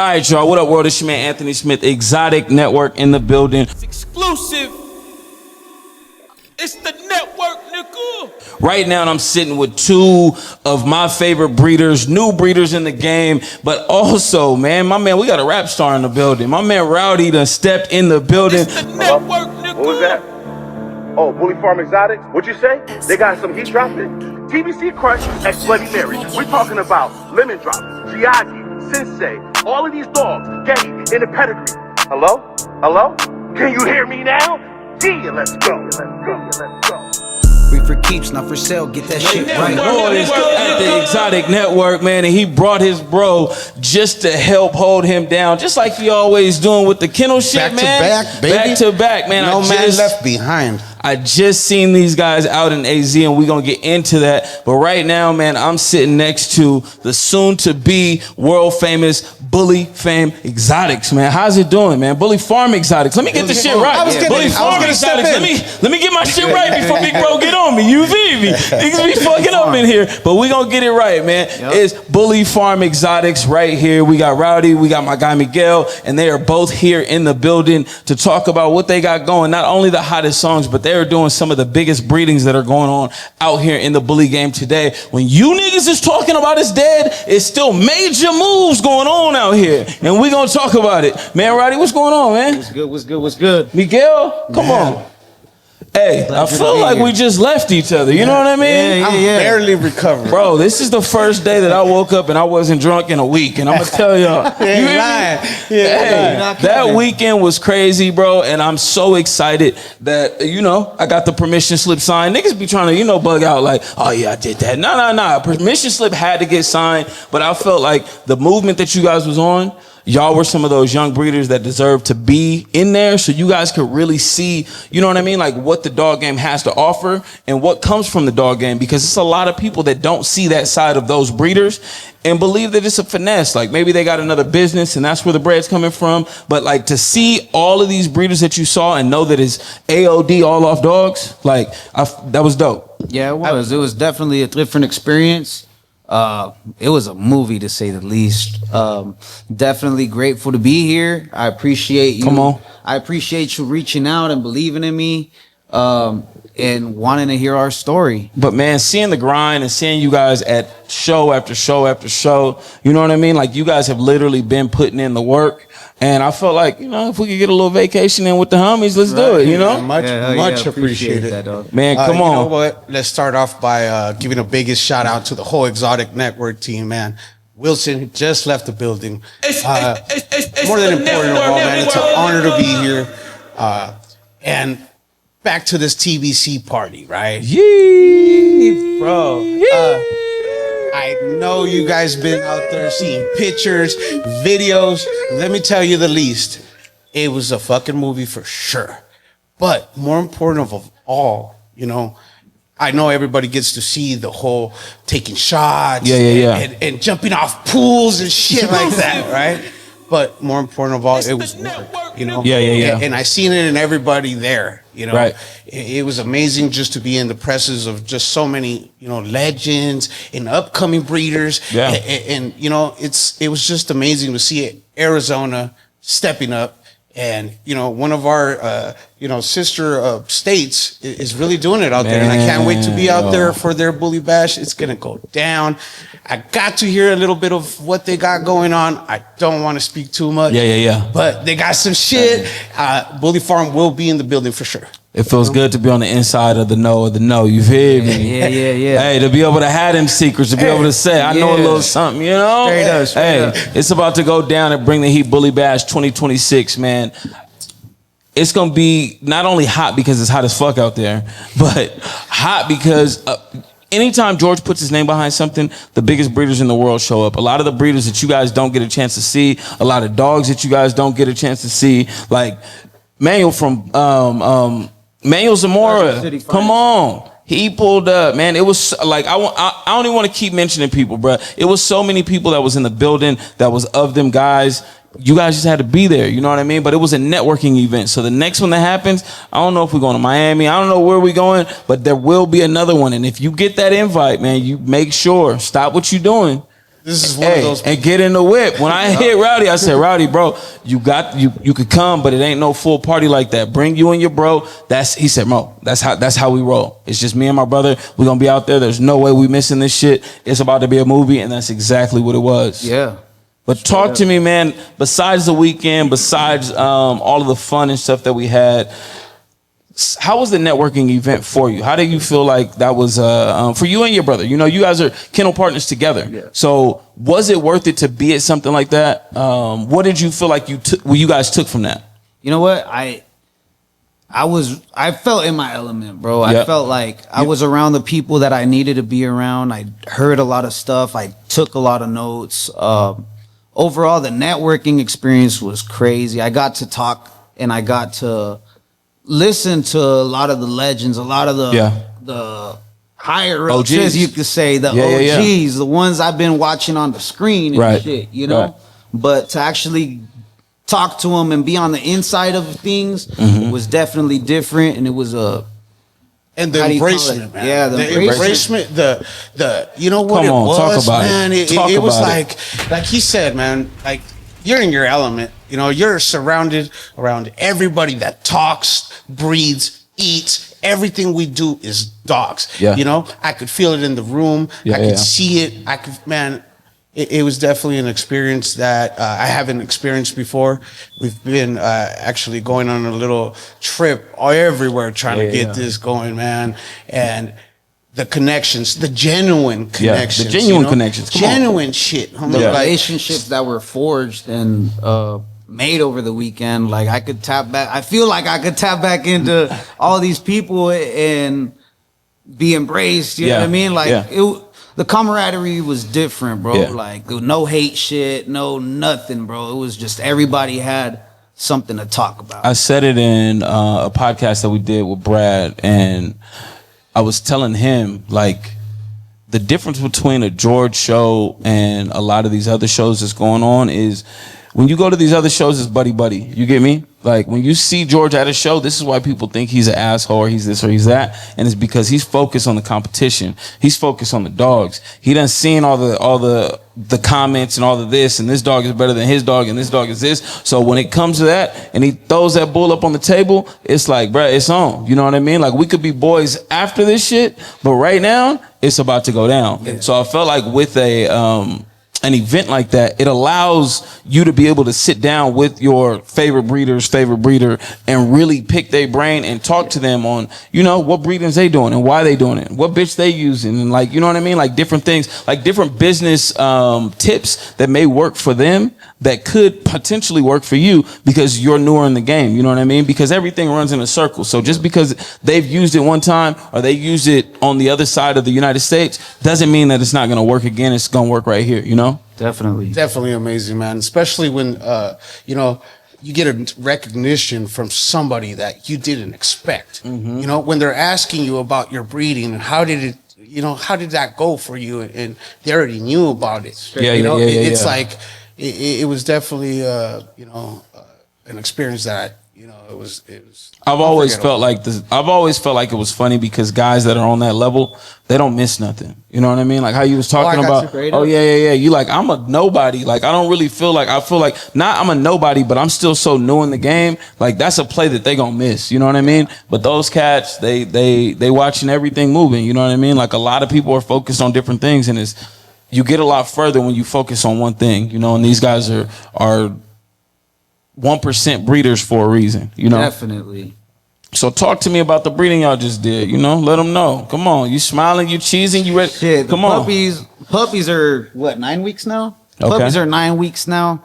All right, y'all. What up, world? It's your man, Anthony Smith, Exotic Network in the building. It's exclusive. It's the network, nigga. Right now, I'm sitting with two of my favorite breeders, new breeders in the game, but also, man, we got a rap star in the building. My man Rowdy done stepped in the building. It's the network, nigga. What was that? Oh, Bully Farm Exotics? What'd you say? They got some heat dropping? TBC Crush, X Bloody Mary. We're talking about Lemon Drop, Giagi, Sensei, all of these dogs, Getty, in the pedigree. Hello? Hello? Can you hear me now? Yeah, let's go. Let's go. Free for keeps, not for sale. Get that shit right. Boys at the Exotic Network, man, and he brought his bro just to help hold him down, just like he always doing with the kennel shit, back man. Back to back, baby. Back to back, man. No man left behind. I just seen these guys out in AZ, and we're going to get into that. But right now, man, I'm sitting next to the soon-to-be world-famous Bully Fam Exotics, man. How's it doing, man? Bully Farm Exotics. Let me get this shit right. Bully Farm Exotics. Let me get my shit right before Big Bro get on me. You feel me? Niggas be fucking up in here. But we going to get it right, man. Yep. It's Bully Farm Exotics right here. We got Rowdy. We got my guy Miguel. And they are both here in the building to talk about what they got going. Not only the hottest songs, but they're doing some of the biggest breedings that are going on out here in the bully game today. When you niggas is talking about it's dead, it's still major moves going on out here. And we gonna talk about it. Man, Rowdy, what's going on, man? What's good? Miguel, come on. Hey, I feel like we just left each other. You know what I mean? I'm barely recovered. Bro, this is the first day that I woke up and I wasn't drunk in a week. And I'm going to tell y'all. That weekend was crazy, bro. And I'm so excited that, I got the permission slip signed. Niggas be trying to, bug out like, oh, yeah, I did that. Nah. Permission slip had to get signed. But I felt like the movement that you guys was on, y'all were some of those young breeders that deserve to be in there so you guys could really see, you know what I mean? Like what the dog game has to offer and what comes from the dog game, because it's a lot of people that don't see that side of those breeders and believe that it's a finesse. Like maybe they got another business and that's where the bread's coming from. But like to see all of these breeders that you saw and know that it's AOD, all off dogs, like that was dope. Yeah, it was. It was definitely a different experience. It was a movie to say the least. Definitely grateful to be here. I appreciate you. Come on. I appreciate you reaching out and believing in me, and wanting to hear our story. But man, seeing the grind and seeing you guys at show after show after show, you know what I mean? Like you guys have literally been putting in the work. And I felt like, if we could get a little vacation in with the homies, let's do it, Much appreciated. That, dog. Man, come on. You know what? Let's start off by giving the biggest shout out to the whole Exotic Network team, man. Wilson just left the building. It's More than the important of all, man. It's an honor to be here. And back to this TBC party, right? Yee, bro. I know you guys been out there seeing pictures, videos. Let me tell you the least. It was a fucking movie for sure. But more important of all, I know everybody gets to see the whole taking shots and jumping off pools and shit like that, right? But more important of all, it was work, And I seen it in everybody there, Right. It was amazing just to be in the presence of just so many, legends and upcoming breeders. Yeah. And it was just amazing to see Arizona stepping up. And, one of our, sister states is really doing it out there. And I can't wait to be out there for their Bully Bash. It's going to go down. I got to hear a little bit of what they got going on. I don't want to speak too much. Yeah. But they got some shit. Bully Farm will be in the building for sure. It feels good to be on the inside of the know, you feel me? Yeah. Hey, to be able to have them secrets, to be able to say, I know a little something, Straight up. It's about to go down and bring the heat. Bully Bash 2026, man. It's going to be not only hot because it's hot as fuck out there, but hot because anytime George puts his name behind something, the biggest breeders in the world show up. A lot of the breeders that you guys don't get a chance to see, a lot of dogs that you guys don't get a chance to see, like Manuel from Manuel Zamora. Come on. He pulled up, man. It was like, I don't even want to keep mentioning people, bro. It was so many people that was in the building that was of them guys. You guys just had to be there, you know what I mean? But it was a networking event. So the next one that happens, I don't know if we're going to Miami. I don't know where we're going, but there will be another one. And if you get that invite, man, you make sure, stop what you're doing. This is one of those. And get in the whip. When I hit Rowdy, I said, Rowdy, bro, you could come, but it ain't no full party like that. Bring you and your bro. He said, Mo, that's how we roll. It's just me and my brother. We're gonna be out there. There's no way we missing this shit. It's about to be a movie, and that's exactly what it was. Yeah. But talk to me, man, besides the weekend, besides all of the fun and stuff that we had, how was the networking event for you? How did you feel like that was for you and your brother? You know, you guys are kennel partners together. Yeah. So was it worth it to be at something like that? What did you feel like you guys took from that? You know what? I felt in my element, bro. I felt like I was around the people that I needed to be around. I heard a lot of stuff. I took a lot of notes. Overall, the networking experience was crazy. I got to talk and I got to listen to a lot of the legends, a lot of the higher ups, as you could say, the OGs, the ones I've been watching on the screen and shit, you know? Right. But to actually talk to them and be on the inside of things was definitely different, and it was and the embracement, man. Yeah, the embracement, the you know what Come on, was, talk about man. It was like he said, man, like you're in your element. You know, you're surrounded around everybody that talks, breathes, eats. Everything we do is dogs. Yeah. You know, I could feel it in the room. I could see it. It was definitely an experience that I haven't experienced before. We've been actually going on a little trip everywhere trying to get this going, man. And the connections, the genuine connections. The genuine connections. Genuine shit. The relationships that were forged and made over the weekend. Like I could tap back. I feel like I could tap back into all these people and be embraced. You know what I mean? Like the camaraderie was different, bro. Like there was no hate shit, no nothing, bro. It was just everybody had something to talk about. I said it in a podcast that we did with Brad, and I was telling him, like, the difference between a George show and a lot of these other shows that's going on is when you go to these other shows, it's buddy. You get me? Like, when you see George at a show, this is why people think he's an asshole or he's this or he's that. And it's because he's focused on the competition. He's focused on the dogs. He done seen all the comments and all of this, and this dog is better than his dog, and this dog is this. So when it comes to that, and he throws that bull up on the table, it's like, bruh, it's on. You know what I mean? Like, we could be boys after this shit, but right now, it's about to go down. Yeah. So I felt like with an event like that, it allows you to be able to sit down with your favorite breeder and really pick their brain and talk to them on, you know, what breedings they doing and why they doing it, what bitch they using, and like, you know what I mean? Like different things, like different business tips that may work for them that could potentially work for you because you're newer in the game. You know what I mean? Because everything runs in a circle. So just because they've used it one time or they used it on the other side of the United States doesn't mean that it's not going to work again. It's going to work right here, you know? Definitely amazing, man. Especially when, you know, you get a recognition from somebody that you didn't expect. You know, when they're asking you about your breeding and how did that go for you? And they already knew about it. It's like, it was definitely, you know, an experience that, you know, it was. I've always felt like it was funny because guys that are on that level, they don't miss nothing. You know what I mean? Like how you was talking about. Oh yeah. You like, I'm a nobody. Like I don't really feel like, I feel like not I'm a nobody, but I'm still so new in the game. Like that's a play that they gonna miss. You know what I mean? But those cats, they watching everything moving. You know what I mean? Like a lot of people are focused on different things, and you get a lot further when you focus on one thing. You know, and these guys are 1% breeders for a reason, you know? Definitely. So talk to me about the breeding y'all just did, you know? Let them know. Come on. You smiling, you cheesing, you ready? Shit, come on. Puppies are, what, 9 weeks now? Okay. Puppies are 9 weeks now.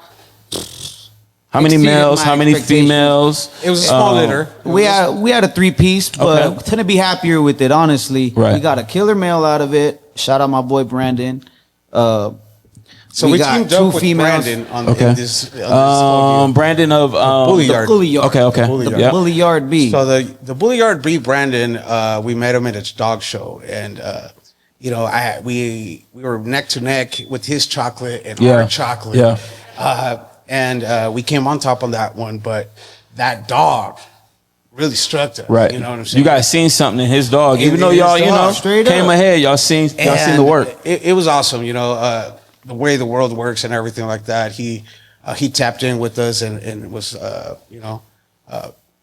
How many males? How many females? It was a small litter. We had a 3-piece, but couldn't be happier with it, honestly. Right. We got a killer male out of it. Shout out my boy Brandon. So we teamed up with Brandon on this. Brandon of Bully Yard. Okay. The Bully Yard B. So the Bully Yard B, Brandon, we met him at a dog show, and you know, we were neck to neck with his chocolate and our chocolate. Yeah. And we came on top on that one, but that dog really struck us. Right. You know what I'm saying? You guys seen something in his dog, even though y'all, you know, came ahead. Y'all seen the work. It was awesome. You know, the way the world works and everything like that, he tapped in with us and was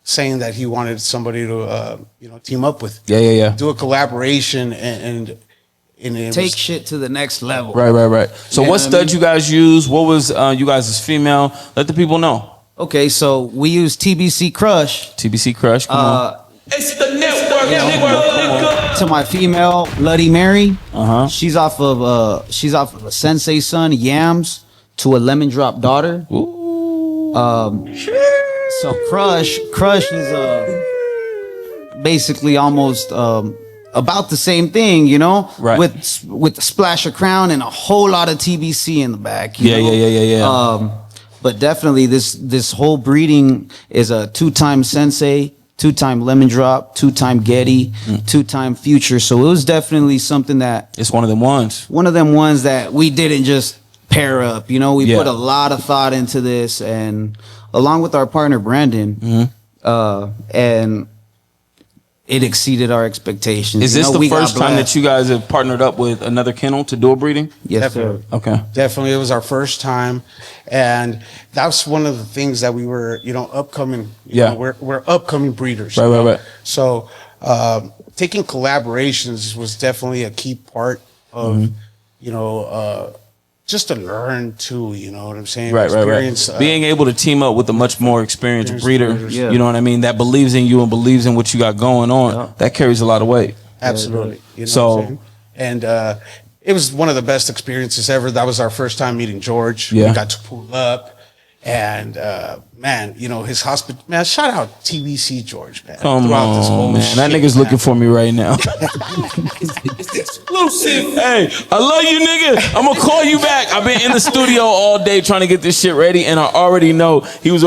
saying that he wanted somebody to team up with. Yeah. Do a collaboration and it Take was, shit to the next level. Right. So You what know stud what I mean? you guys use? What was you guys' female? Let the people know. Okay, so we use TBC Crush. TBC Crush, come on. It's the network, nigga. To my female, Bloody Mary. Uh-huh. She's off of a Sensei son, Yams, to a Lemon Drop daughter. Ooh. So Crush is basically almost about the same thing, you know, Right. with the splash of Crown and a whole lot of TBC in the back. you know? Yeah. But definitely this whole breeding is a 2-time Sensei, 2-time Lemon Drop, 2-time Getty, 2-time Future. So it was definitely something that It's one of them ones. one of them ones that we didn't just pair up. You know, we Yeah. put a lot of thought into this, and along with our partner Brandon, and it exceeded our expectations. Is You this know, the we got first time that blessed. you guys have partnered up with another kennel to do a breeding? Yes, sir. Definitely. Okay. Definitely, it was our first time, and that's one of the things that we were, upcoming. Yeah. We're upcoming breeders. Right, you know? right. So, taking collaborations was definitely a key part of, just to learn too. You know what I'm saying? Right. Experience, Being able to team up with a much more experienced breeder, breeders. Yeah. you know what I mean, that believes in you and believes in what you got going on, that carries a lot of weight. Absolutely. You know So- what I'm saying? And it was one of the best experiences ever. That was our first time meeting George. Yeah. We got to pull up. And man, his hospital, man, shout out TBC George, man. Come throughout this whole on, man. That shit, nigga's man. looking for me right now. It's exclusive. Hey, I love you, nigga. I'm gonna call you back. I've been in the studio all day trying to get this shit ready, and I already know he was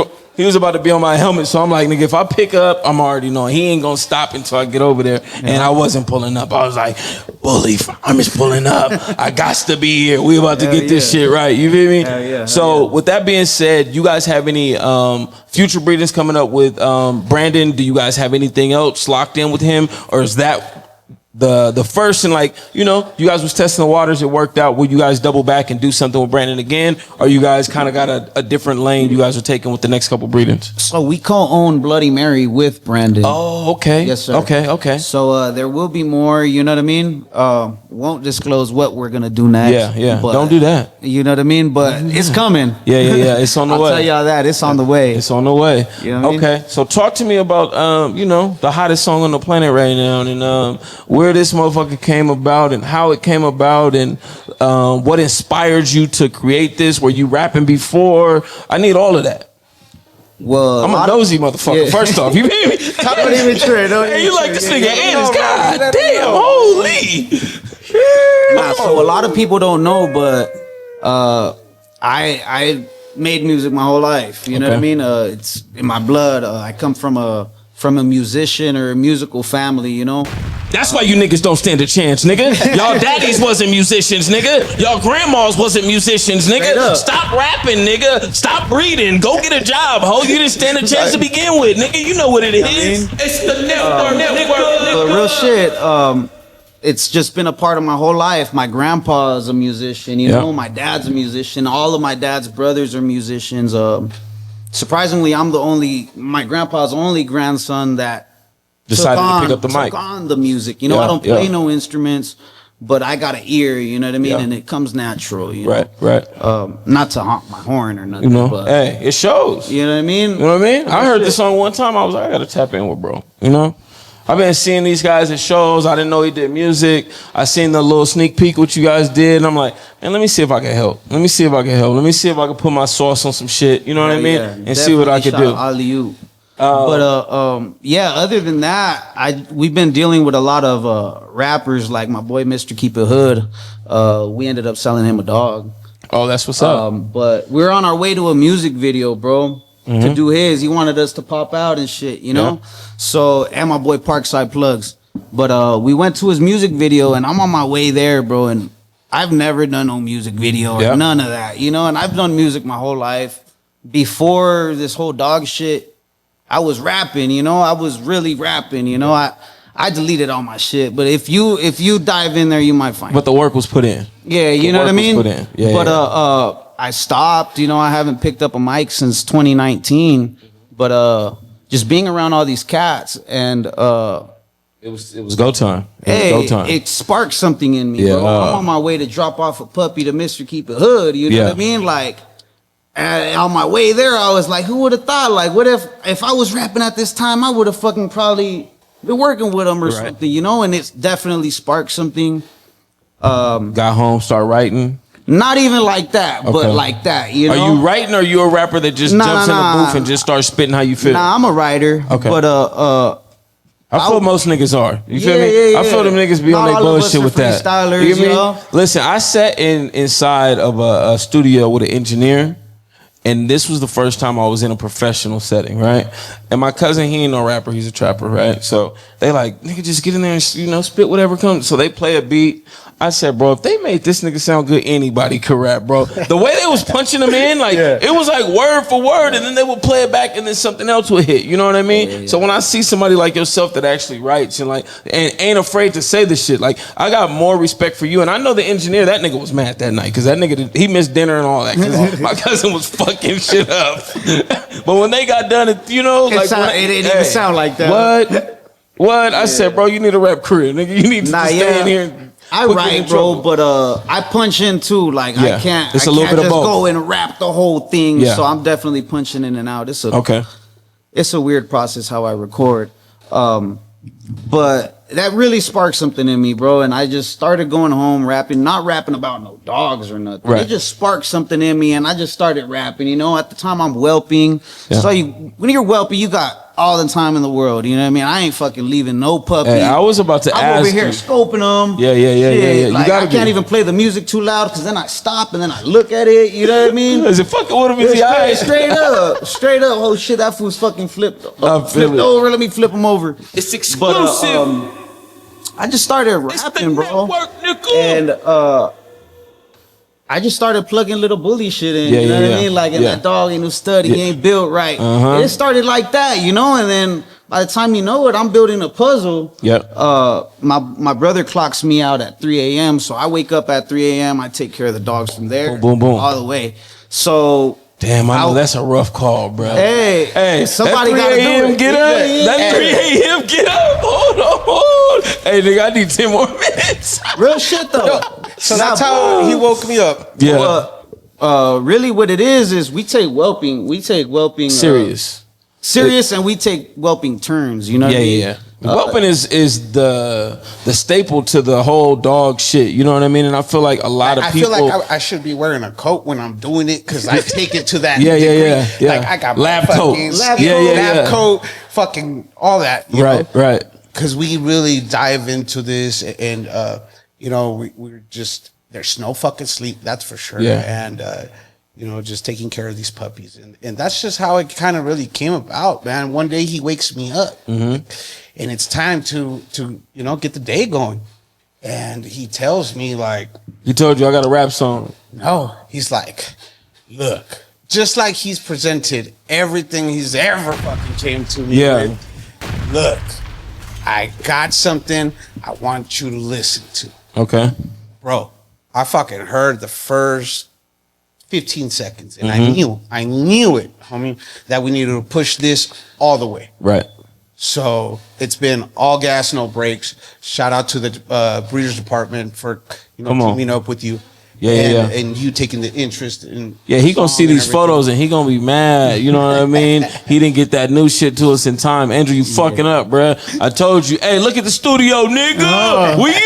about to be on my helmet. So I'm like, nigga, if I pick up, I'm already knowing he ain't gonna stop until I get over there. And I wasn't pulling up. I was like, Bully, I'm just pulling up. I got to be here. We about to get this shit right. You feel me? Hell yeah, So with that being said, you guys have any future breedings coming up with Brandon? Do you guys have anything else locked in with him, or is that the first, and you guys was testing the waters, it worked out? Will you guys double back and do something with Brandon again, or you guys kind of got a different lane you guys are taking with the next couple breedings? So we co-own Bloody Mary with Brandon. Oh, okay. Yes, sir. Okay. So there will be more, you know what I mean? Won't disclose what we're gonna do next. Yeah. but- Don't do that. You know what I mean? But it's coming. Yeah. It's on the I'll way. tell y'all that. It's on the way. It's on the way. You know what I mean? Okay, so talk to me about the hottest song on the planet right now, and where this motherfucker came about, and how it came about, and what inspired you to create this. Were you rapping before? I need all of that. Well, I'm a nosy motherfucker. Yeah. First off, you hear me? Don't even trip. Hey, you like this nigga Anders? God damn, holy. Nah, so a lot of people don't know, but I made music my whole life. You know what I Okay. mean? It's in my blood. I come from a musician or a musical family. You know. That's why you niggas don't stand a chance, nigga. Y'all daddies wasn't musicians, nigga. Y'all grandmas wasn't musicians, Straight nigga. up. Stop rapping, nigga. Stop breeding. Go get a job, ho. You didn't stand a chance to begin with, nigga. You know what it is. It's the network, But real shit, it's just been a part of my whole life. My grandpa's a musician, you Yeah. know, my dad's a musician. All of my dad's brothers are musicians. Surprisingly, my grandpa's only grandson that Decided to pick up the mic. took on the music. You know, Yeah, I don't play yeah. no instruments, but I got an ear, you know what I mean? Yeah. And it comes natural, you know? Right. Not to honk my horn or nothing, You know, but hey, it shows. you know what I mean? You know what I mean? I heard this song one time. I was like, I gotta tap in with bro. You know? I've been seeing these guys at shows. I didn't know he did music. I seen the little sneak peek what you guys did, and I'm like, man, let me see if I can help. Let me see if I can put my sauce on some shit. You know what I mean? And see what I could do. Alley-oop. Other than that, we've been dealing with a lot of rappers like my boy Mr. Keep It Hood. We ended up selling him a dog. Oh, that's what's up. But we're on our way to a music video, bro. To do his. He wanted us to pop out and shit, you know? Yeah. So, and my boy Parkside Plugs. But we went to his music video, and I'm on my way there, bro, and I've never done no music video or Yeah. none of that, you know? And I've done music my whole life. Before this whole dog shit, I was rapping, you know? I was really rapping, you know? I deleted all my shit. But if you dive in there, you might find. But the work was put in. Yeah, you The know what I work was mean. put in. Yeah, but yeah. I stopped. You know, I haven't picked up a mic since 2019. But just being around all these cats and It was go time. It hey, was go time. it sparked something in me, Yeah, bro. I'm on my way to drop off a puppy to Mr. Keep It Hood. You know Yeah. what I mean? Like, and on my way there, I was like, who would have thought? Like, what if I was rapping at this time, I would have fucking probably been working with him or Right. something, you know? And it's definitely sparked something. Got home, start writing. Not even like that, Okay. but like that, you know? Are you writing, or are you a rapper that just Nah, jumps nah, in the nah. booth and just starts spitting how you feel? Nah, I'm a writer. Okay. But I feel most niggas are. You feel Yeah, me? yeah, I feel yeah. them niggas be Not on their all of us bullshit are with that. freestylers, You get me? yo. Listen, I sat inside of a studio with an engineer, and this was the first time I was in a professional setting, right? And my cousin, he ain't no rapper, he's a trapper, right? So they like, nigga, just get in there and spit whatever comes. So they play a beat. I said, bro, if they made this nigga sound good, anybody could rap, bro. The way they was punching him in, like, it was like word for word, and then they would play it back, and then something else would hit. You know what I mean? So when I see somebody like yourself that actually writes and like and ain't afraid to say the shit, like, I got more respect for you. And I know the engineer, that nigga was mad that night, because that nigga, he missed dinner and all that, because my cousin was fucking shit up. But when they got done, it didn't even sound like that. What? I said, bro, you need a rap career, nigga. You need to just stay in here. And I put me write, in bro, trouble. but I punch in too. Like Yeah. I can't. It's I a little can't bit of just both. go and rap the whole thing. Yeah. So I'm definitely punching in and out. Okay. It's a weird process how I record. But that really sparked something in me, bro. And I just started going home rapping, not rapping about no dogs or nothing. Right. It just sparked something in me, and I just started rapping. You know, at the time I'm whelping. Yeah. So when you're whelping, you got all the time in the world. You know what I mean? I ain't fucking leaving no puppy. Hey, I was about to I'm ask over here you. scoping them. Yeah. You Like, gotta I can't be. even play the music too loud because then I stop and then I look at it. You know what I mean? Is it fucking with him? Is he Straight, alright? straight up. Oh shit, that fool's fucking flipped. I feel Flipped it. over. Let me flip him over. It's But exclusive. I just started It's the rapping, bro, network, nigga. and I just started plugging little bully shit in. Yeah, you know yeah, what yeah. I mean? Like, and Yeah. that dog ain't no stud. He Yeah. ain't built right. Uh-huh. It started like that, you know. And then by the time you know it, I'm building a puzzle. Yep. My brother clocks me out at 3 a.m. So I wake up at 3 a.m. I take care of the dogs from there. Boom, boom, boom. all the way. So. Damn, I know I'll- that's a rough call, bro. Hey, somebody that gotta 3 do a.m. it. Get up. That 3 a.m. Get up. Hold on. Hey, nigga, I need 10 more minutes. Real shit though. So that's how he woke me up. Yeah. Really what it is we take whelping. We take whelping Serious. and we take whelping turns. You know what I mean? Yeah. Whelping is the staple to the whole dog shit. You know what I mean? And I feel like a lot of I people. feel like I should be wearing a coat when I'm doing it because I take it to that. Yeah. degree. Like I got Lab my coat. fucking Lab skin, coat. Yeah, lab yeah. coat, fucking all that. You know? Right. Because we really dive into this, and we're just there's no fucking sleep, that's for sure. Yeah. And just taking care of these puppies, and that's just how it kind of really came about, man. One day he wakes me up, and it's time to get the day going, and he tells me like, He told you I got a rap song. no, he's like, look, just like he's presented everything he's ever fucking came to me Yeah. with. Look, I got something I want you to listen to. Okay. Bro, I fucking heard the first 15 seconds and I knew it, homie, that we needed to push this all the way. Right. So it's been all gas, no brakes. Shout out to the breeders department for Come on. teaming up with you. Yeah, and you taking the interest in Yeah, he gonna song see and these everything. photos and he gonna be mad. You know what I mean? He didn't get that new shit to us in time. Andrew, you fucking up, bruh. I told you. Hey, look at the studio, nigga. We in.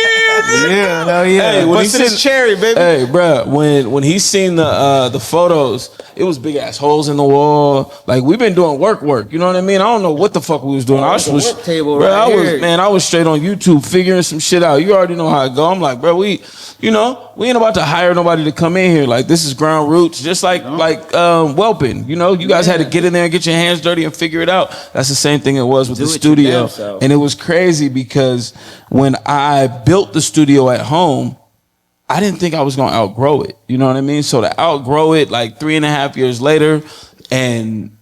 Yeah, hell yeah. Hey, when he Busted his seen, cherry, baby. hey, bruh, when he seen the photos, it was big ass holes in the wall. Like we've been doing work. You know what I mean? I don't know what the fuck we was doing. I it's a was, work table bruh, right here. I was straight on YouTube figuring some shit out. You already know how it go. I'm like, bruh, we ain't about to hire nobody to come in here. Like this is ground roots, just like whelping. You know, you guys had to get in there and get your hands dirty and figure it out. That's the same thing it was with Do the it your studio, damn self. and it was crazy because when I built the studio at home, I didn't think I was gonna outgrow it. You know what I mean? So to outgrow it like 3.5 years later, and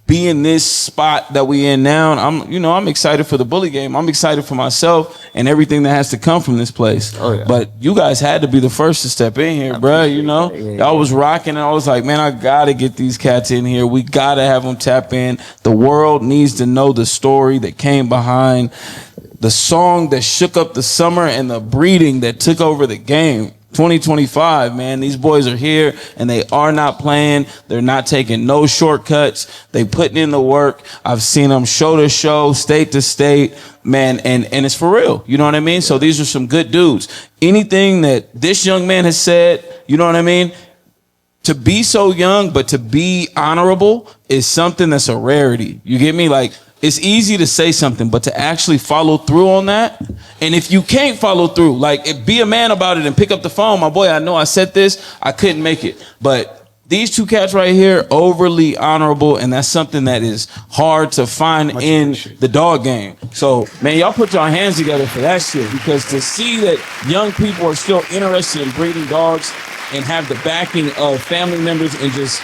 be in this spot that we in now. And I'm excited for the bully game. I'm excited for myself and everything that has to come from this place. Oh, yeah. But you guys had to be the first to step in here, bro. You know, y'all was rocking, and I was like, man, I gotta get these cats in here. We gotta have them tap in. The world needs to know the story that came behind the song that shook up the summer and the breeding that took over the game. 2025, man, these boys are here and they are not playing. They're not taking no shortcuts. They putting in the work. I've seen them show to show, state to state, man, and it's for real. You know what I mean? So these are some good dudes. Anything that this young man has said, you know what I mean? To be so young, but to be honorable is something that's a rarity. You get me? Like, it's easy to say something, but to actually follow through on that. And if you can't follow through, like, be a man about it and pick up the phone. My boy, I know I said this, I couldn't make it. But these two cats right here, overly honorable, and that's something that is hard to find in the dog game. So, man, y'all put your hands together for that shit, because to see that young people are still interested in breeding dogs and have the backing of family members, and just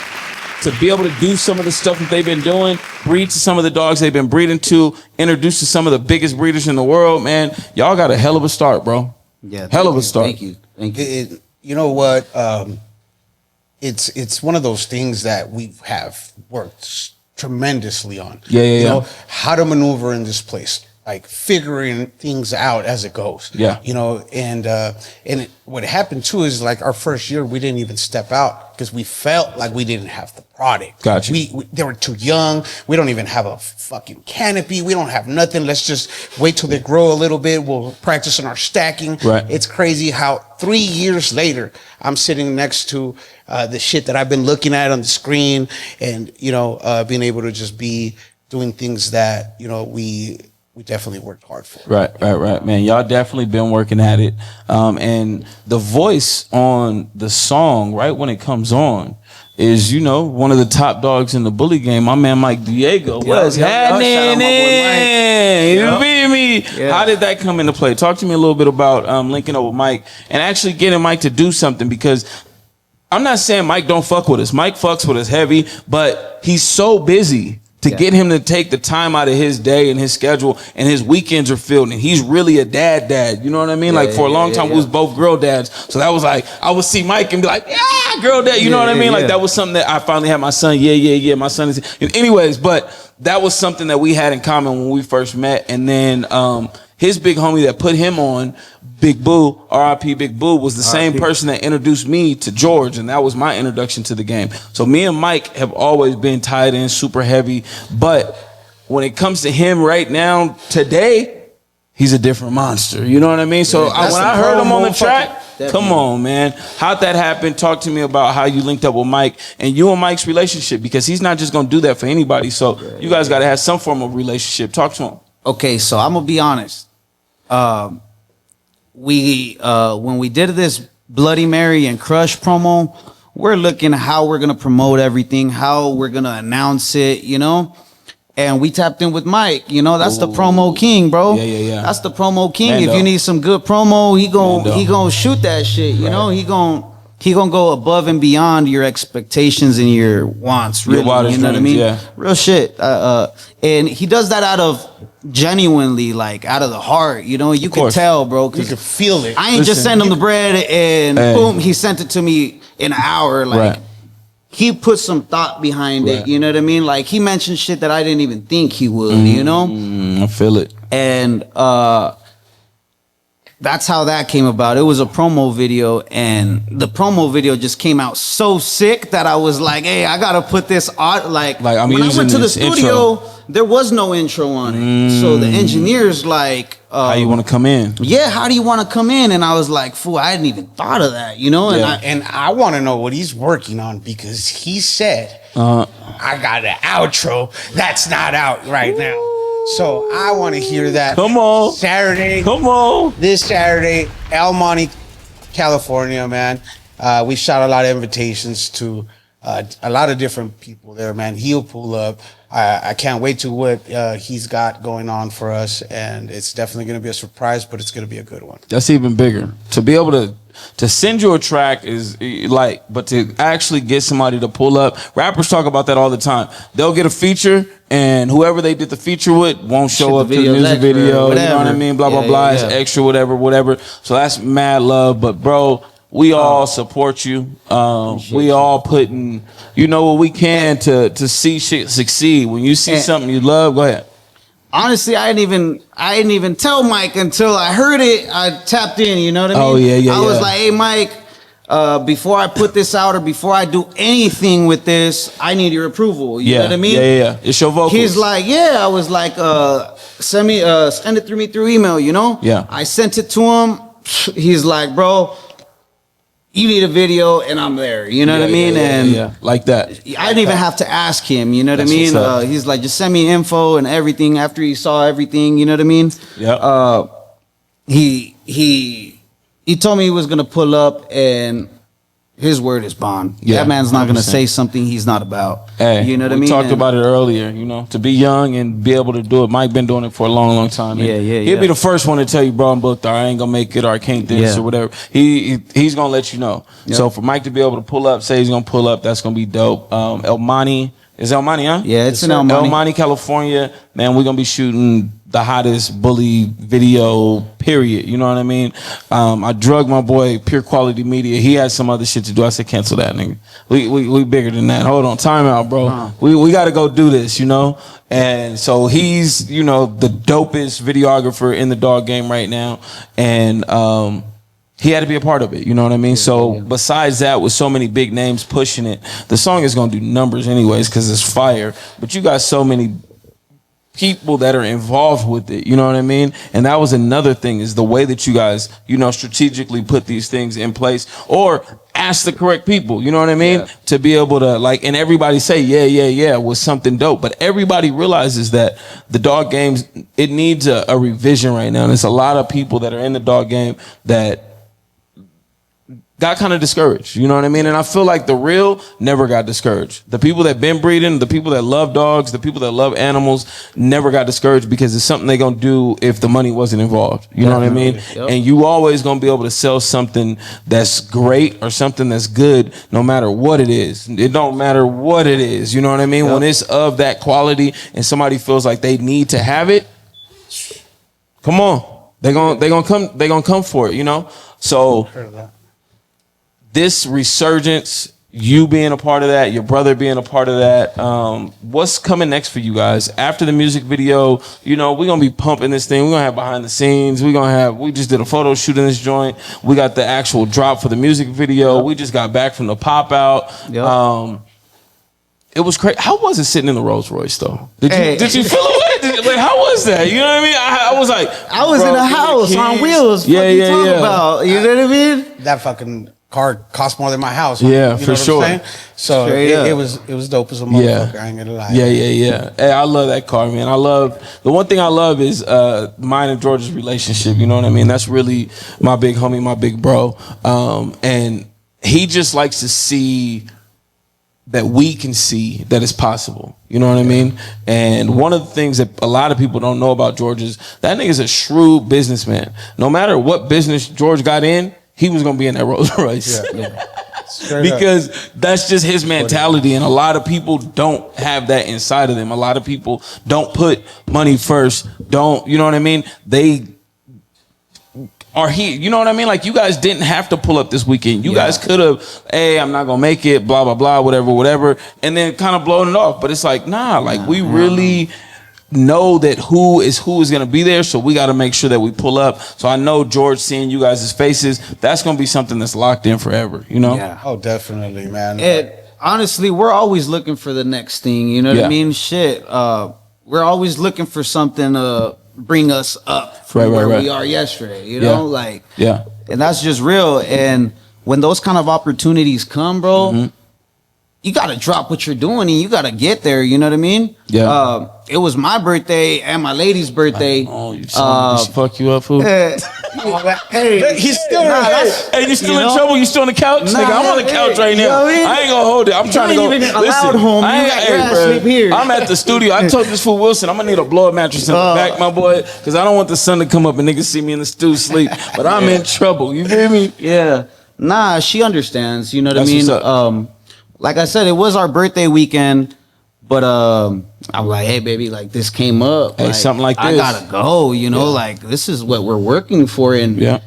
to be able to do some of the stuff that they've been doing, breed to some of the dogs they've been breeding to, introduce to some of the biggest breeders in the world, man, y'all got a hell of a start, bro. Yeah, hell of a start. Thank you. You know what? It's one of those things that we have worked tremendously on. You know, how to maneuver in this place, like figuring things out as it goes. Yeah. You know, what happened too is, like, our first year we didn't even step out because we felt like we didn't have the product. Gotcha. They were too young. We don't even have a fucking canopy. We don't have nothing. Let's just wait till they grow a little bit. We'll practice on our stacking. Right. It's crazy how 3 years later I'm sitting next to the shit that I've been looking at on the screen, and, you know, being able to just be doing things that, you know, we definitely worked hard for. Right, man. Y'all definitely been working at it. And the voice on the song, right when it comes on, is, you know, one of the top dogs in the bully game. My man Mike Diego. What's happening? You feel me? Yeah. How did that come into play? Talk to me a little bit about linking up with Mike and actually getting Mike to do something, because I'm not saying Mike don't fuck with us. Mike fucks with us heavy, but he's so busy. To get him to take the time out of his day and his schedule, and his weekends are filled, and he's really a dad. You know what I mean? Like, for a long time, we was both girl dads. So that was like, I would see Mike and be like, yeah, girl dad. You know what I mean? Like, that was something that I finally had my son. Yeah. My son is. Anyways, but that was something that we had in common when we first met. And then his big homie that put him on, Big Boo, R.I.P. Big Boo, was the same person that introduced me to George, and that was my introduction to the game. So me and Mike have always been tied in super heavy, but when it comes to him right now, today, he's a different monster. You know what I mean? So when I heard him on the track, come on, man. How'd that happen? Talk to me about how you linked up with Mike and you and Mike's relationship, because he's not just going to do that for anybody. So you guys got to have some form of relationship. Talk to him. Okay, so I'm going to be honest. When we did this Bloody Mary and Crush promo, we're looking at how we're gonna promote everything, how we're gonna announce it, you know. And we tapped in with Mike, you know. That's the promo king, bro. Yeah. That's the promo king. Mando. If you need some good promo, he gonna shoot that shit, you know. He gonna go above and beyond your expectations and your wants, really. You know what I mean? Yeah. Real shit. And he does that out of genuinely, like, out of the heart, you know. You can tell, bro. You can feel it. I ain't just send him the bread and boom, he sent it to me in an hour. Like, he put some thought behind it, you know what I mean? Like, he mentioned shit that I didn't even think he would, you know? I feel it. And that's how that came about. It was a promo video, and the promo video just came out so sick that I was like, hey, I gotta put this on. Like I'm when I using went to the this studio, intro. there was no intro on it. So the engineers like, how you want to come in? Yeah, how do you want to come in? And I was like, fool, I hadn't even thought of that, you know? And I want to know what he's working on, because he said, I got an outro that's not out right now. So I want to hear that. Come on. Saturday. Come on. This Saturday, El Monte, California, man. We shot a lot of invitations to a lot of different people there, man. He'll pull up. I can't wait to what he's got going on for us, and it's definitely going to be a surprise, but it's going to be a good one. That's even bigger. To be able to send you a track is like, but to actually get somebody to pull up, rappers talk about that all the time. They'll get a feature, and whoever they did the feature with won't show up to the music video. You know what I mean? Blah, blah, blah. It's extra, whatever. So that's mad love. But, bro, we all support you. We all putting, what we can to see shit succeed. When you see something you love, go ahead. Honestly, I didn't even tell Mike until I heard it. I tapped in, you know what I mean? Oh, yeah. I was like, hey, Mike, before I put this out or before I do anything with this, I need your approval. You know what I mean? Yeah. It's your vocals. He's like, yeah. I was like, send it through email, Yeah. I sent it to him. He's like, bro, you need a video, and I'm there. You know what I mean? And like that. I didn't even have to ask him. You know what I mean? He's like, just send me info and everything. After he saw everything, you know what I mean? Yeah. He told me he was gonna pull up, and his word is bond. Yeah, that man's not 100%. gonna say something he's not about. Hey, you know what I we mean? talked about it earlier. To be young and be able to do it. Mike been doing it for a long, long time. He'll be the first one to tell you, bro, I'm booked, or I ain't gonna make it, or I can't this or whatever. He's gonna let you know. Yep. So for Mike to be able to pull up, say he's gonna pull up, that's gonna be dope. El Monte. Is El Monte, huh? Yeah, it's in El Monte. El Monte, California. Man, we're gonna be shooting the hottest bully video, period. You know what I mean? I drugged my boy Pure Quality Media. He had some other shit to do. I said, cancel that, nigga. We bigger than that. Hold on, time out, bro. We got to go do this, And so he's, the dopest videographer in the dog game right now. And he had to be a part of it, you know what I mean? Besides that, with so many big names pushing it, the song is going to do numbers anyways because it's fire. But you got so many people that are involved with it, you know what I mean? And that was another thing, is the way that you guys, strategically put these things in place, or ask the correct people, you know what I mean? To be able to and everybody say, yeah, was something dope. But everybody realizes that the dog games, it needs a revision right now. And there's a lot of people that are in the dog game that got kind of discouraged, you know what I mean? And I feel like the real never got discouraged. The people that been breeding, the people that love dogs, the people that love animals never got discouraged, because it's something they gonna do if the money wasn't involved. You know what I mean? Yep. And you always gonna be able to sell something that's great or something that's good, no matter what it is. It don't matter what it is, you know what I mean? Yep. When it's of that quality and somebody feels like they need to have it, come on. They gonna come for it, So this resurgence, you being a part of that, your brother being a part of that, what's coming next for you guys? After the music video, we're going to be pumping this thing. We're going to have behind the scenes. We just did a photo shoot in this joint. We got the actual drop for the music video. Yep. We just got back from the pop out. Yep. It was crazy. How was it sitting in the Rolls Royce though? Did you feel it? How was that? You know what I mean? I was like, I was in a house on wheels. Yeah. About? You know what I mean? That fucking car cost more than my house. Yeah, for sure. So it was dope as a motherfucker. I ain't gonna lie. Yeah. Hey, I love that car, man. The one thing I love is mine and George's relationship. You know what I mean? That's really my big homie, my big bro. And he just likes to see that we can see that it's possible. You know what I mean? And one of the things that a lot of people don't know about George is that nigga's a shrewd businessman. No matter what business George got in, he was gonna be in that Rolls Royce. Because that's just his mentality, and a lot of people don't have that inside of them. A lot of people don't put money first. You know what I mean? They are here. You know what I mean? Like, you guys didn't have to pull up this weekend. You guys could have, hey, I'm not gonna make it, blah blah blah, whatever, and then kind of blowing it off. But it's like, nah, like we really know that who is going to be there, so we got to make sure that we pull up. So I know George seeing you guys' faces, that's going to be something that's locked in forever, Yeah. Oh, definitely, man. Honestly, we're always looking for the next thing, you know what I mean? Shit, we're always looking for something to bring us up from where we are yesterday, you know? And that's just real. And when those kind of opportunities come, bro, you got to drop what you're doing and you got to get there. You know what I mean? Yeah. It was my birthday and my lady's birthday. Oh, you fuck you up, fool? Hey, He's still Hey, you still You in know? trouble? You still on the couch? Nah, Nigga, I'm on the hey, couch right you now. know what I mean? I ain't gonna hold it. I'm trying to go. ain't even allowed home. I You ain't, got your ass bro, sleep here. I'm at the studio. I told this fool Wilson, I'm gonna need a blow up mattress in the back, my boy, because I don't want the sun to come up and niggas see me in the stew sleep. But I'm in trouble. You feel me? Yeah. Nah, she understands. You know what That's I mean? what's up. Like I said, it was our birthday weekend, but I'm like, hey, baby, like this came up. Hey, something like I this. gotta go. You know, like this is what we're working for, and Yeah.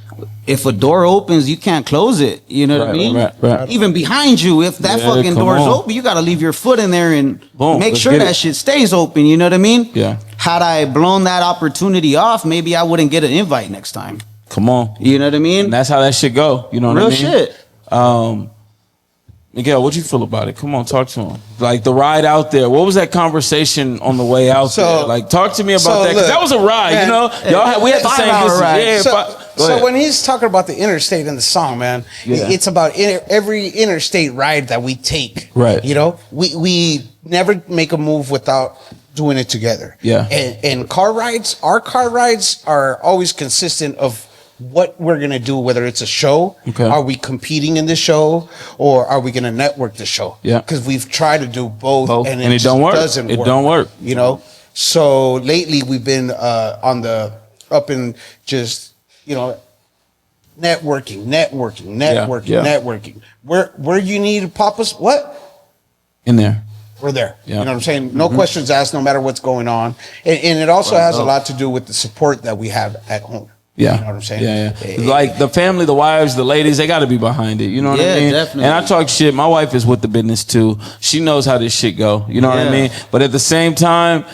if a door opens, you can't close it. You know what I Right, mean? right. Even behind you, if that Yeah, fucking come door is on. open, you gotta leave your foot in there and Boom, make let's sure get that it. shit stays open. You know what I mean? Yeah. Had I blown that opportunity off, maybe I wouldn't get an invite next time. Come on. You know what I mean? And that's how that shit go. You know what Real I mean? shit. Miguel, what you feel about it? Come on, talk to him. Like the ride out there. What was that conversation on the way out So- there? Like, talk to me about so that because look, that was a ride. man, you know, we had the same 5-hour distance. ride. Yeah, So, go ahead. when he's talking about the interstate in the song, man, Yeah. it's about every interstate ride that we take. Right. You know, we never make a move without doing it together. Yeah. And car rides, our car rides are always consistent of what we're gonna do, whether it's a show, Okay. are we competing in the show, or are we gonna network the show? Yeah. Because we've tried to do both, and And it just don't work. Doesn't It work. don't work. You know. So lately we've been on the up and just networking. Yeah. Networking. Where you need to pop us, what? In there. We're there. Yeah. You know what I'm saying? No questions asked, no matter what's going on. And it also has a lot to do with the support that we have at home. Yeah. You know what I'm saying? Yeah. Like the family, the wives, the ladies, they got to be behind it. You know what I Yeah, mean? definitely. And I talk shit. My wife is with the business too. She knows how this shit go. You know what I Yeah. mean? But at the same time,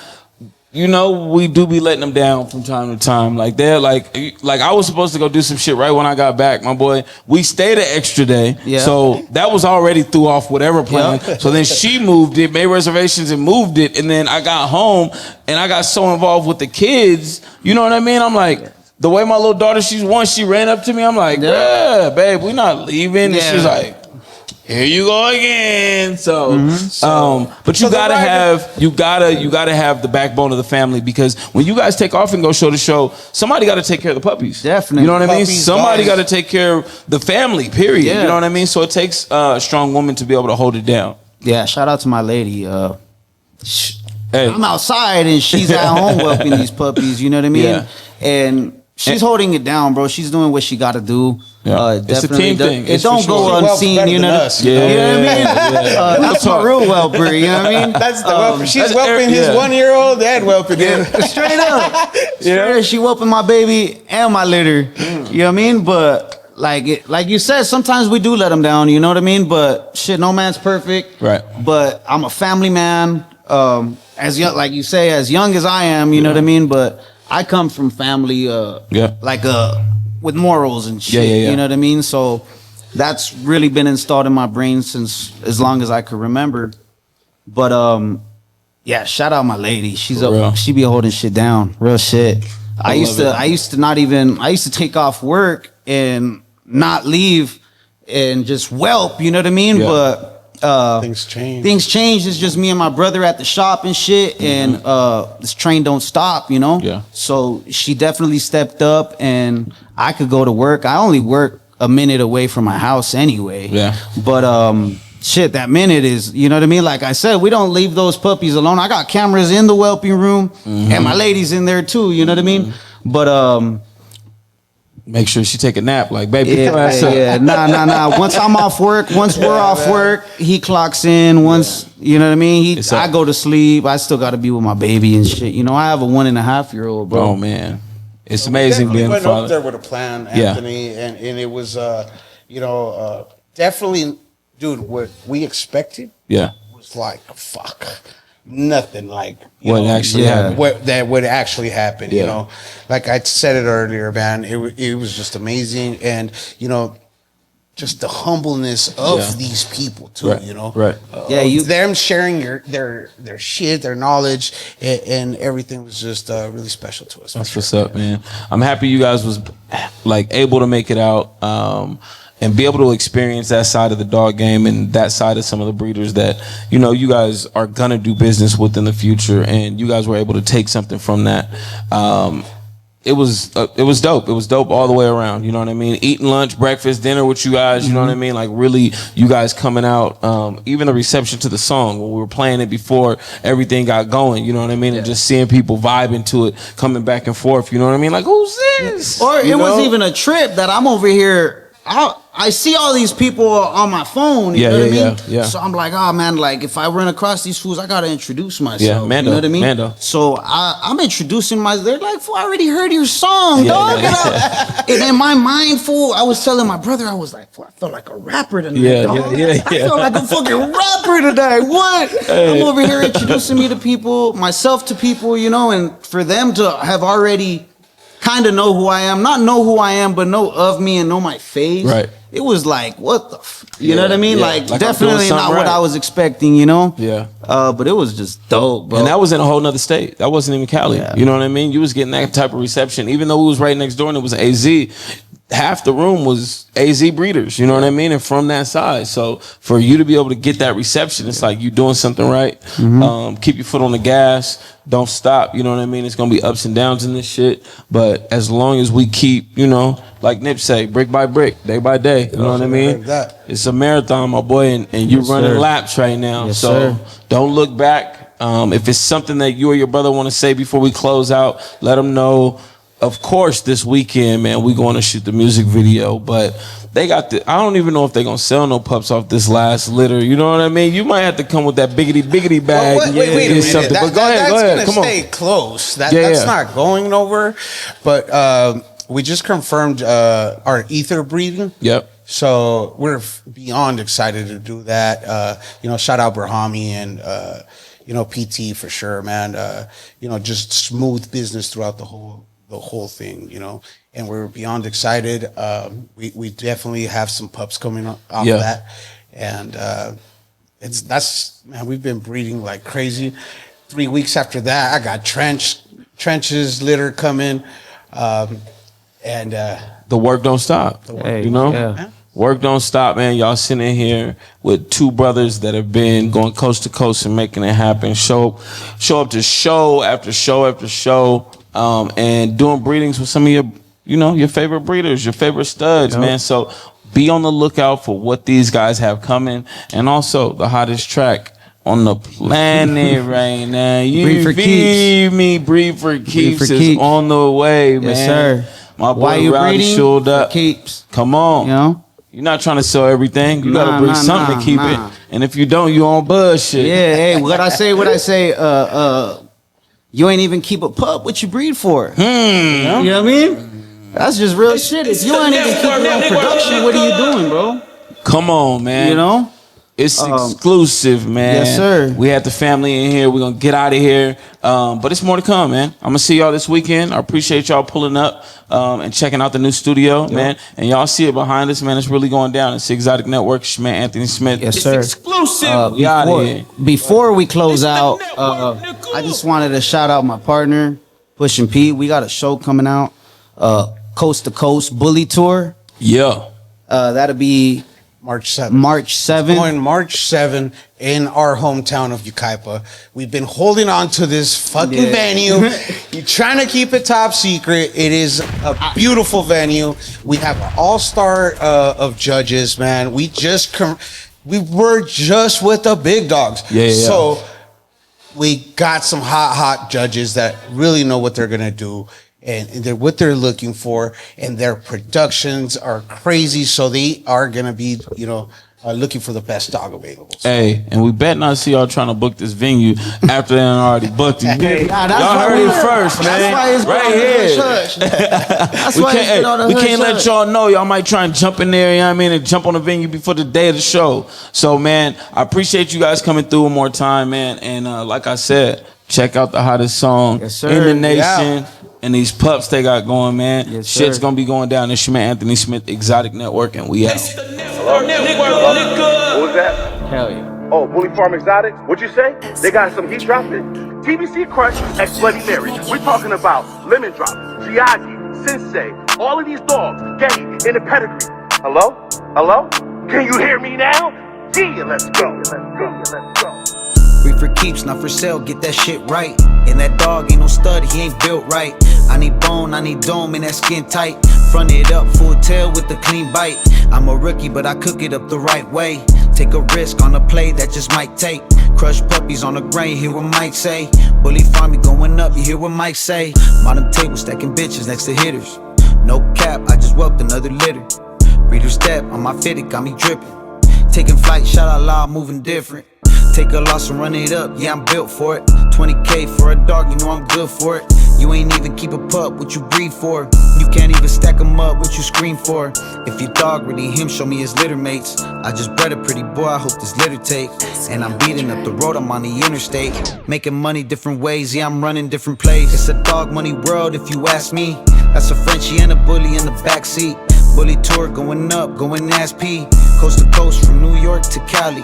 you know, we do be letting them down from time to time. Like they're like I was supposed to go do some shit right when I got back, my boy. We stayed an extra day. Yeah. So that was already threw off whatever plan. Yeah. So then she moved it, made reservations and moved it. And then I got home and I got so involved with the kids. You know what I mean? I'm like, the way my little daughter, she ran up to me. I'm like, yeah, babe, we're not leaving. And Yeah. she's like, here you go again. So, but you So the gotta rider- you gotta have the backbone of the family because when you guys take off and go show to show, somebody got to take care of the puppies. Definitely. You know what I mean? Puppies, Somebody dogs. got to take care of the family. Period. Yeah. You know what I mean? So it takes a strong woman to be able to hold it down. Yeah, shout out to my lady. Hey, I'm outside and she's at home whelping these puppies. You know what I mean? Yeah. And she's holding it down, bro. She's doing what she got to do. Yeah. It's a team thing. It It's for don't sure. go She whelps unseen. better You know, than us, Yeah. you know what I mean? Yeah. That's my real whelper. You know what I mean? That's the whelper. She's that's whelping his yeah. 1-year-old and whelping him. Straight up. Straight up. She whelping my baby and my litter. You know what I mean? But like you said, sometimes we do let them down. You know what I mean? But shit, no man's perfect. Right. But I'm a family man. As young, like you say, as young as I am, you know what I mean? But I come from family, with morals and shit. Yeah. You know what I mean? So that's really been installed in my brain since as long as I could remember. But yeah, shout out my lady. She's For real. up. She be holding shit down. Real shit. I used to take off work and not leave and just whelp. You know what I mean? Yeah. But Things change. Things change. It's just me and my brother at the shop and shit, and this train don't stop, you know. Yeah. So she definitely stepped up, and I could go to work. I only work a minute away from my house anyway. Yeah. But shit, that minute is, you know what I mean. Like I said, we don't leave those puppies alone. I got cameras in the whelping room, and my lady's in there too. You know what I mean. But make sure she take a nap. Like, baby, get your ass up. yeah. Nah. Once I'm off work, once we're off work, he clocks in. Once, you know what I mean? It's I up. go to sleep. I still got to be with my baby and shit. You know, I have a 1.5-year-old, bro. Oh man, it's amazing Definitely being a went up father. there with a plan, Yeah. Anthony, and it was, definitely, dude. What we expected Yeah, was like, fuck, nothing like What actually happened. That would actually happen. Yeah. You know, like I said it earlier, man. It was just amazing, and just the humbleness of Yeah. these people too. Right, You know, right. Yeah, you- them sharing their shit, their knowledge, and everything was just really special to us. That's what's up, man. I'm happy you guys was like able to make it out and be able to experience that side of the dog game and that side of some of the breeders that you guys are gonna do business with in the future, and you guys were able to take something from that. it was dope. It was dope all the way around. You know what I mean? Eating lunch, breakfast, dinner with you guys. You know what I mean? Like really, you guys coming out. Even the reception to the song when we were playing it before everything got going. You know what I mean? And just seeing people vibing to it, coming back and forth. You know what I mean? Like who's this? Or it was even a trip that I'm over here. I see all these people on my phone, you know what I mean? Yeah. So I'm like, oh man, like if I run across these fools, I gotta introduce myself. Yeah, Mando, you know what I mean? Mando. So I'm introducing myself. They're like, fool, I already heard your song, dog. And in my mind, fool, I was telling my brother, I was like, fool, I felt like a rapper tonight, dog. I felt like a fucking rapper tonight. What? I'm over here introducing me to people, myself to people, you know, and for them to have already kind of know who I am, not know who I am, but know of me and know my face. Right. It was like, what the, you know what I mean? Yeah. Like I'm definitely doing not something what right. I was expecting, you know? Yeah. But it was just dope, bro. And that was in a whole nother state. That wasn't even Cali. Yeah. You know what I mean? You was getting that type of reception, even though it was right next door and it was AZ. Half the room was AZ breeders, you know what I mean? And from that side. So for you to be able to get that reception, it's like you doing something right. Keep your foot on the gas. Don't stop. You know what I mean? It's going to be ups and downs in this shit. But as long as we keep, you know, like Nip say, brick by brick, day by day. You know what I mean? It's a marathon, my boy, and you're running laps right now. Yes, so sir. don't look back. If it's something that you or your brother want to say before we close out, let them know. Of course, this weekend, man, we going to shoot the music video, but they got the. I don't even know if they're gonna sell no pups off this last litter. You know what I mean? You might have to come with that biggity bag. Well, wait a minute. Something. But go ahead. That's Come gonna on. stay close. That's not going nowhere. But we just confirmed our ether breeding. Yep. So we're beyond excited to do that. You know, shout out Brahami and you know, PT for sure, man. You know, just smooth business throughout the whole thing, you know, and we're beyond excited. We definitely have some pups coming off of that, and that's man, we've been breeding like crazy. 3 weeks after that, I got trenches litter coming, and The work don't stop. You know, work don't stop, man. Y'all sitting here with two brothers that have been going coast to coast and making it happen. Show up to show after show after show. And doing breedings with some of your, you know, your favorite breeders, your favorite studs, man. So be on the lookout for what these guys have coming, and also the hottest track on the planet right now. You Breed for feed me, Breed for Keeps is on the way, man. Yes, sir. My boy Why you Rowdy breeding? showed up. Keeps. Come on. You know? You're not trying to sell everything. You gotta bring something to keep it. And if you don't, you on bullshit. Yeah, hey, what I say, you ain't even keep a pup. What you breed for? You know what I mean? That's just real shit. If you ain't even keep your own production, what are you doing, bro? Come on, man. You know? It's exclusive, man. Yes, sir. We had the family in here. We're going to get out of here. But it's more to come, man. I'm going to see y'all this weekend. I appreciate y'all pulling up and checking out the new studio, man. And y'all see it behind us, man. It's really going down. It's the Exotic Network. It's your man, Anthony Smith. Yes, sir. Exclusive. We out of here. Before we close out, I just wanted to shout out my partner, Pushing P. We got a show coming out, Coast to Coast Bully Tour. Yeah. That'll be March 7th. March 7th. Going March 7th in our hometown of Yucaipa. We've been holding on to this fucking venue. You're trying to keep it top secret. It is a beautiful venue. We have an all-star of judges, man. We were just with the big dogs. Yeah. So we got some hot judges that really know what they're gonna do. And they're what they're looking for, and their productions are crazy. So they are gonna be, you know, looking for the best dog available. So. Hey, and we bet not see y'all trying to book this venue after they done already booked it. Nah, Y'all heard it first, man. That's why it's right here. That's why it's been on the We hush can't let hush. y'all know. Y'all might try and jump in there, you know what I mean, and jump on the venue before the day of the show. So, man, I appreciate you guys coming through one more time, man. And like I said, check out the hottest song Yes, sir. in the nation. Yeah. And these pups they got going, man. Yes, Shit's sir. gonna be going down. It's your man Anthony Smith, Exotic Network, and we out. What was that? Hell yeah. Oh, Bully Farm Exotics? What'd you say? They got some heat dropping? TBC Crush X Bloody Mary. We're talking about Lemon Drop, Giagi, Sensei, all of these dogs, gay, in the pedigree. Hello? Hello? Can you hear me now? Yeah, let's go. Let's go. Let's go. Breed for keeps, not for sale, get that shit right. And that dog ain't no stud, he ain't built right. I need bone, I need dome, and that skin tight. Front it up, full tail with a clean bite. I'm a rookie, but I cook it up the right way. Take a risk on a play that just might take. Crush puppies on the grain, hear what Mike say. Bully farming going up, you hear what Mike say. Modern table stacking bitches next to hitters. No cap, I just whelped another litter. Breeder step on my fit, it got me dripping. Taking flight, shout out loud, moving different. Take a loss and run it up, yeah, I'm built for it. 20K for a dog, you know I'm good for it. You ain't even keep a pup, what you breed for? You can't even stack 'em up, what you scream for? If your dog really him, show me his litter mates. I just bred a pretty boy, I hope this litter take. And I'm beating up the road, I'm on the interstate. Making money different ways, yeah, I'm running different plays. It's a dog money world if you ask me. That's a Frenchie and a bully in the backseat. Bully tour going up, going ass P. Coast to coast from New York to Cali.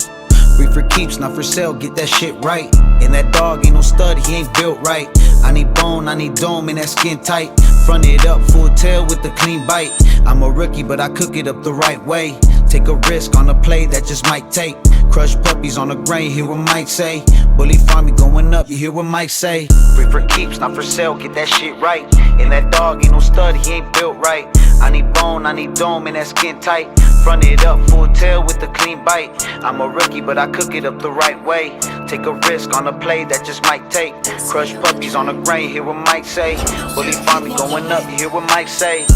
Breed for keeps, not for sale, get that shit right. And that dog ain't no stud, he ain't built right. I need bone, I need dome, and that skin tight. Front it up, full tail with a clean bite. I'm a rookie, but I cook it up the right way. Take a risk on a play that just might take. Crush puppies on the grain, hear what Mike say. Bully farming going up, you hear what Mike say. Breed for keeps, not for sale, get that shit right. And that dog ain't no stud, he ain't built right. I need bone, I need dome, and that skin tight. Front it up, full tail with a clean bite. I'm a rookie, but I cook it up the right way. Take a risk on a play that just might take. Crush puppies on the grain, hear what Mike say. Bully farming going up, you hear what Mike say.